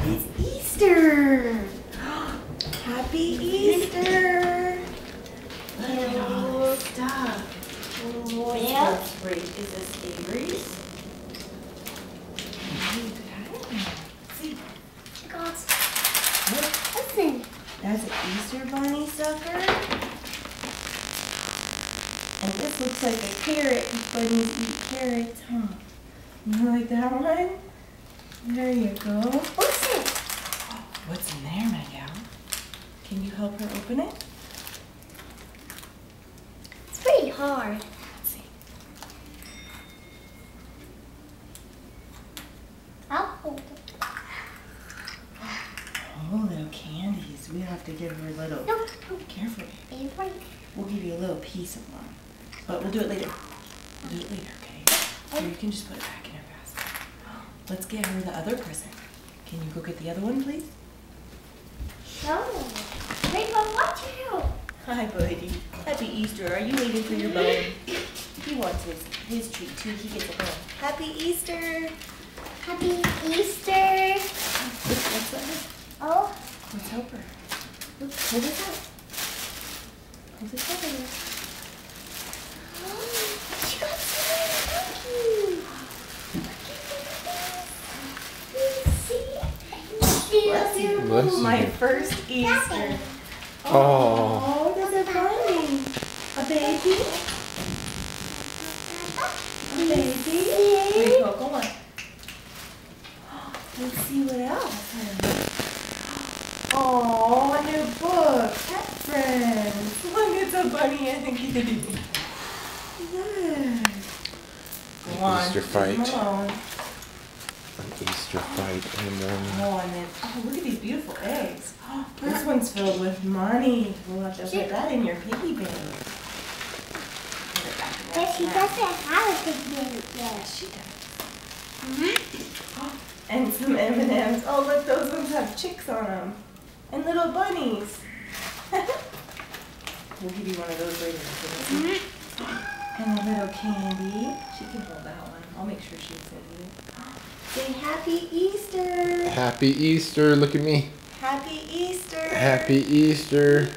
It's Easter! Happy Easter! Look at all this stuff. Oh, it smells great. Is this Avery's? See? Listen. That's an Easter bunny sucker. And this looks like a carrot. Bunnies eat carrots, huh? You like that one? There you go. What's it? What's in there, my gal? Can you help her open it? It's pretty hard. Let's see. I'll hold it. Oh, little candies. We have to give her a little. No. Careful. Avery. We'll give you a little piece of one. But we'll do it later. We'll do it later, okay? So you can just put it back in her basket. Let's get her the other present. Can you go get the other one, please? No. Rainbow, watch out. Hi, buddy. Happy Easter. Are you waiting for your bone? He wants his treat too. He gets a bone. Happy Easter. Happy Easter. Let's let her. Oh. Let's help her. Look, hold this up. Hold this over there. She got some cookies. Bless you. My first Easter. Oh. There's a bunny. A baby. A baby. Here you go. Go on. Let's see what else. Oh, a new book. Pet Friends. Look, it's a bunny and a kitty. Yes. Go on. Easter fight. Come on. An Easter fight in the morning. Oh, and then, look at these beautiful eggs. This one's filled with money. We'll have to put that in your piggy bank. But she doesn't have a big bank yet. Yes, she does. And some M&Ms. Oh, look, those ones have chicks on them. And little bunnies. We'll give you one of those later. And a little candy. She can hold that one. I'll make sure she says it. Say Happy Easter. Happy Easter. Look at me. Happy Easter. Happy Easter.